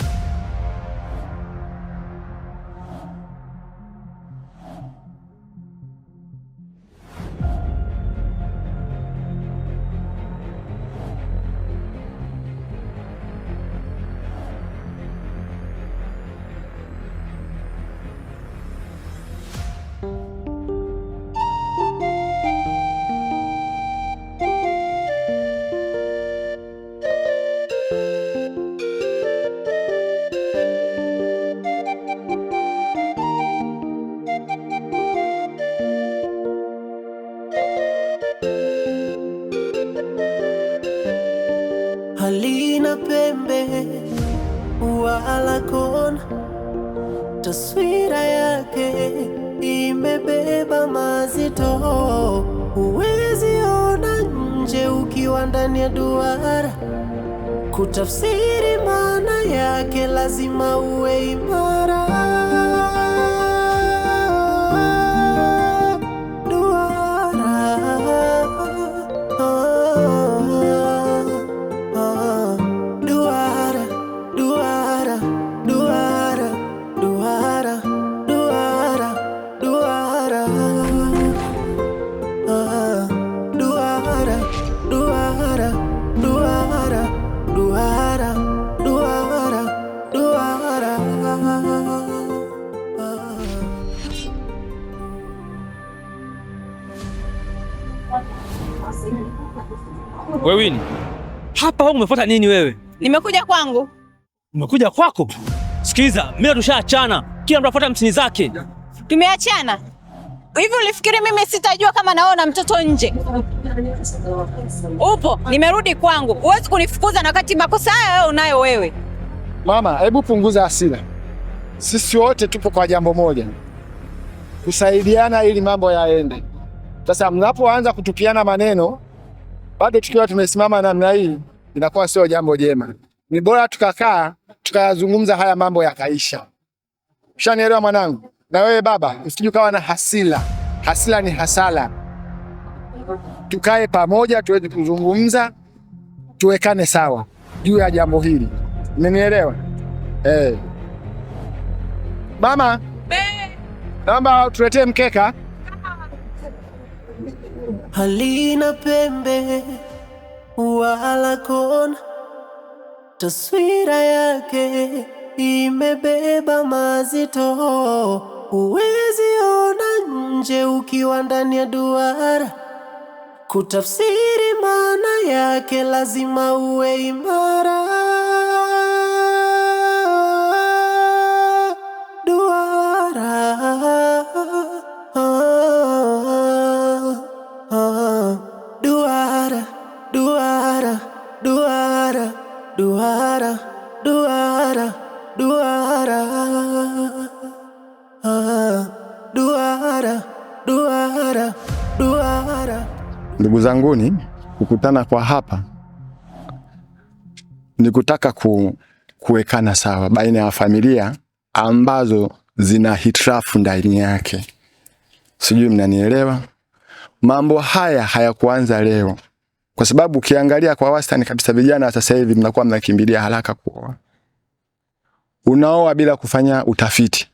Halina pembe wala kona, taswira yake imebeba mazito. Huwezi ona nje ukiwa ndani ya duara, kutafsiri maana yake lazima uwe imara. Wewe Winnie, hapa wewe umefuata nini wewe? Nimekuja kwangu. Umekuja kwako? Sikiza, mimi tushaachana. Kila mtu afuata msini zake. Tumeachana? Hivi ulifikiri mimi sitajua kama naona mtoto nje? Upo, nimerudi kwangu. Huwezi kunifukuza na wakati makosa haya wewe unayo wewe. Mama, hebu punguza hasira. Sisi wote tupo kwa jambo moja, kusaidiana ili mambo yaende. Sasa mnapoanza kutupiana maneno bado tukiwa tumesimama namna hii, inakuwa sio jambo jema. Ni bora tukakaa tukayazungumza haya mambo yakaisha. Ushanielewa mwanangu? Na wewe baba, usije ukawa na hasira. Hasira ni hasara. Tukae pamoja tuweze kuzungumza, tuwekane sawa juu ya jambo hili. Umenielewa? Mama. Naomba tuletee mkeka. Halina pembe wala kona, taswira yake imebeba mazito. Huwezi ona nje ukiwa ndani ya duara, kutafsiri maana yake lazima uwe imara. Duara, duara, duara, duara, duara, duara, duara, duara, duara, duara. Ndugu zanguni, kukutana kwa hapa ni kutaka kuwekana sawa baina ya familia ambazo zina hitilafu ndani yake. Sijui mnanielewa? Mambo haya hayakuanza leo. Kwa sababu ukiangalia kwa wastani kabisa vijana sasa hivi mnakuwa mnakimbilia haraka kuoa. Unaoa bila kufanya utafiti.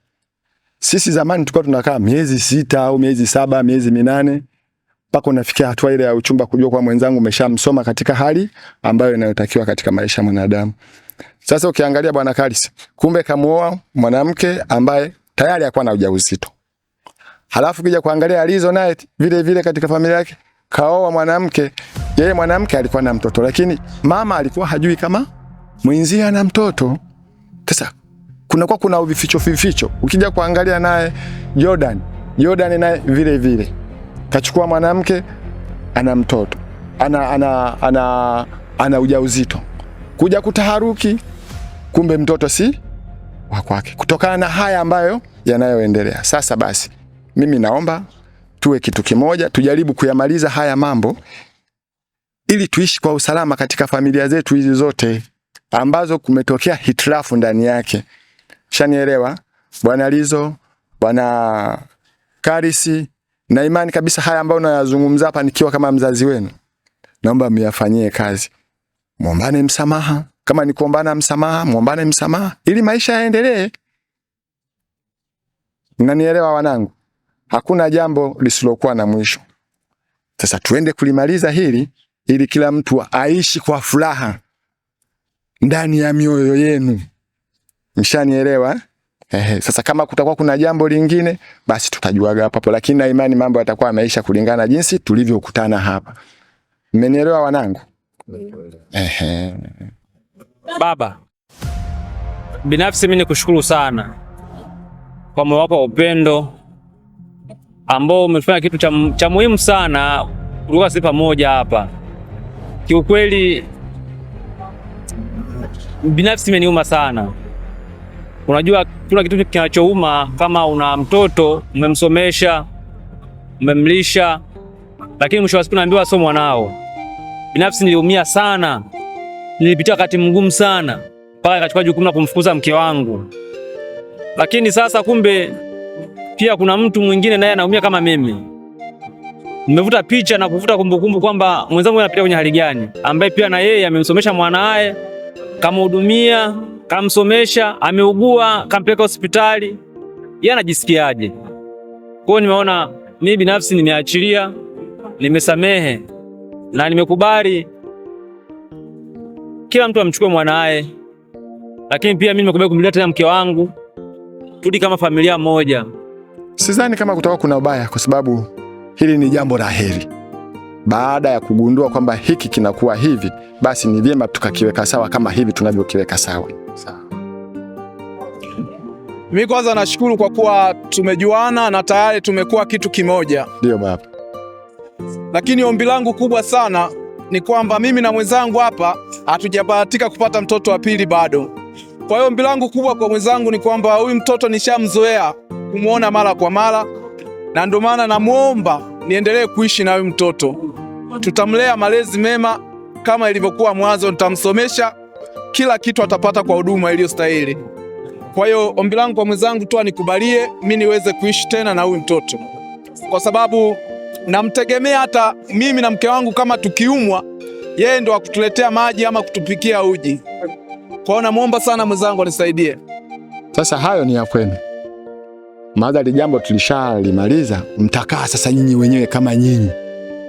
Sisi zamani tulikuwa tunakaa miezi 6 au miezi 7, miezi 8 mpaka unafikia hatua ile ya uchumba, kujua kwa mwenzangu umeshamsoma katika hali ambayo inayotakiwa katika maisha ya mwanadamu. Sasa ukiangalia bwana Karis, kumbe kamuoa mwanamke ambaye tayari alikuwa na ujauzito. Halafu kija kuangalia alizo naye vile vile katika familia yake kaoa mwanamke, yeye mwanamke alikuwa na mtoto, lakini mama alikuwa hajui kama mwenzie ana mtoto. Sasa kuna vificho. Ukija kuangalia naye Jordan naye vile vile kachukua mwanamke ana mtoto, ana ujauzito. Kuja kutaharuki, kumbe mtoto si wa kwake, kutokana na haya ambayo yanayoendelea. Sasa basi mimi naomba tuwe kitu kimoja, tujaribu kuyamaliza haya mambo ili tuishi kwa usalama katika familia zetu hizi zote ambazo kumetokea hitilafu ndani yake. Shanielewa bwana Lizo, bwana Karisi, na imani kabisa haya ambayo nayazungumza hapa nikiwa kama mzazi wenu, naomba myafanyie kazi. Muombane msamaha, kama ni kuombana msamaha, muombane msamaha ili maisha yaendelee. Mnanielewa wanangu? Hakuna jambo lisilokuwa na mwisho. Sasa tuende kulimaliza hili ili kila mtu aishi kwa furaha ndani ya mioyo yenu. Mshanielewa? Sasa kama kutakuwa kuna jambo lingine basi tutajuaga hapo, lakini na imani mambo yatakuwa yameisha kulingana jinsi tulivyokutana hapa. Mmenielewa wanangu? Baba, binafsi mimi nikushukuru sana kwa moyo wako wa upendo ambao umefanya kitu cha muhimu sana kutoka sisi pamoja hapa. Kiukweli binafsi imeniuma sana. Unajua kuna kitu kinachouma kama una mtoto, umemsomesha, umemlisha, lakini mwisho wa siku naambiwa sio mwanao. Binafsi niliumia sana. Nilipitia wakati mgumu sana mpaka nikachukua jukumu la kumfukuza mke wangu. Lakini sasa kumbe pia kuna mtu mwingine naye anaumia kama mimi. Nimevuta picha na kuvuta kumbukumbu kwamba mwenzangu anapitia kwenye hali gani, ambaye pia na yeye amemsomesha mwanae, kamhudumia, kamsomesha, ameugua, kampeleka hospitali. Yeye anajisikiaje? Kwa hiyo nimeona mimi binafsi nimeachilia, nimesamehe na nimekubali kila mtu amchukue mwanae, lakini pia mimi nimekubali kumleta tena mke wangu, turudi kama familia moja. Sidhani kama kutakuwa kuna ubaya, kwa sababu hili ni jambo la heri. Baada ya kugundua kwamba hiki kinakuwa hivi, basi ni vyema tukakiweka sawa kama hivi tunavyokiweka sawa. Sawa. Mimi kwanza nashukuru kwa kuwa tumejuana na tayari tumekuwa kitu kimoja. Ndio baba. Lakini ombi langu kubwa sana ni kwamba mimi na mwenzangu hapa hatujabahatika kupata mtoto wa pili bado. Kwa hiyo ombi langu kubwa kwa mwenzangu ni kwamba huyu mtoto nishamzoea kumuona mara kwa mara, na ndio maana namuomba niendelee kuishi na huyu mtoto. Tutamlea malezi mema kama ilivyokuwa mwanzo, nitamsomesha, kila kitu atapata kwa huduma iliyostahili. Kwa hiyo ombi langu kwa mwenzangu tu anikubalie mimi niweze kuishi tena na huyu mtoto, kwa sababu namtegemea. Hata mimi na mke wangu kama tukiumwa, yeye ndo akutuletea maji ama kutupikia uji. Kwa hiyo namuomba sana mwenzangu anisaidie. Sasa hayo ni ya kwenu. Madhali jambo tulishalimaliza, mtakaa sasa nyinyi wenyewe kama nyinyi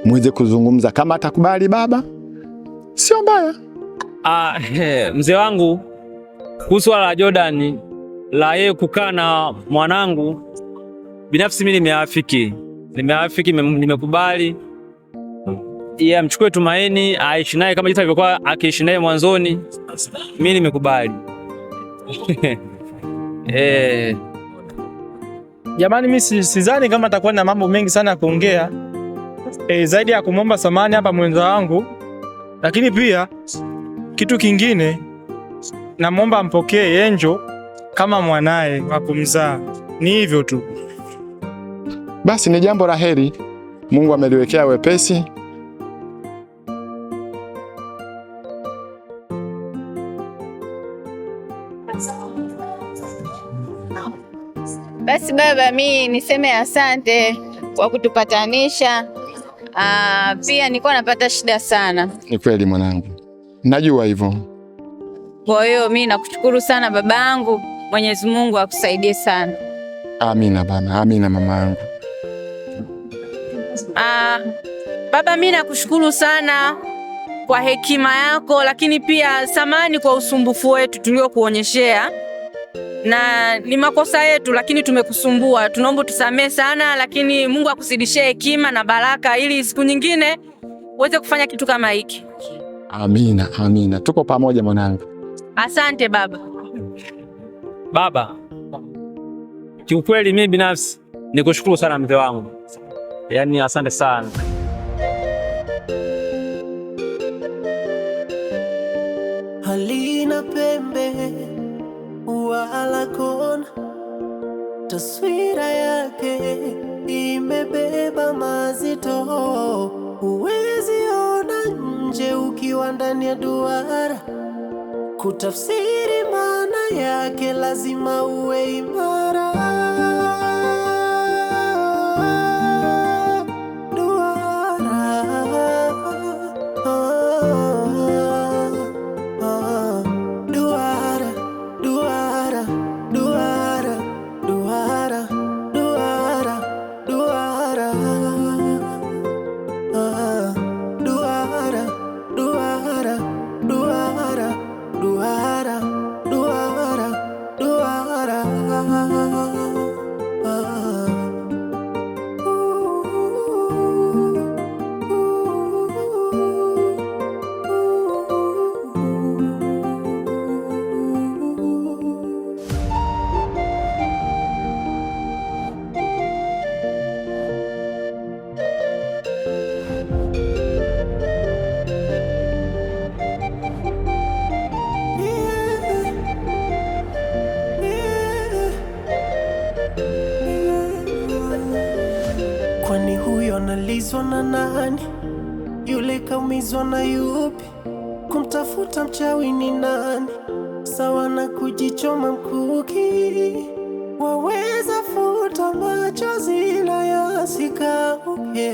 muweze kuzungumza. Kama atakubali baba, sio mbaya. Mzee wangu, kuhusu la Jordan la yeye kukaa na mwanangu, binafsi mimi nimeafiki, nimekubali. Yeye amchukue Tumaini aishi naye kama jinsi alivyokuwa akiishi naye mwanzoni. Mimi nimekubali. Jamani, mimi sidhani kama atakuwa na mambo mengi sana ya kuongea zaidi ya kumwomba samani hapa mwenza wangu, lakini pia kitu kingine namwomba ampokee Angel kama mwanae wa kumzaa. Ni hivyo tu. Basi ni jambo la heri. Mungu ameliwekea wepesi. Basi baba, mimi niseme asante kwa kutupatanisha. Pia nilikuwa napata shida sana. Ni kweli mwanangu, najua hivyo. Kwa hiyo mimi nakushukuru sana babangu. Mwenyezi Mungu akusaidie sana. Amina baba, amina mamangu. Baba, mimi nakushukuru sana kwa hekima yako, lakini pia samani kwa usumbufu wetu tuliokuonyeshea. Na ni makosa yetu, lakini tumekusumbua. Tunaomba tusamee sana, lakini Mungu akuzidishie hekima na baraka ili siku nyingine uweze kufanya kitu kama hiki. Amina, amina. Tuko pamoja mwanangu. Asante baba. Baba, kiukweli mimi binafsi nikushukuru sana mzee wangu. Yaani asante sana. Halina pembe wala kona, taswira yake imebeba mazito. Huwezi ona nje ukiwa ndani ya duara, kutafsiri maana yake lazima uwe imara. Kwani huyo analizwa na nani? Yule kaumizwa na yupi? Kumtafuta mchawi ni nani? Sawa na kujichoma mkuki. Waweza futa machozi na yasikauke.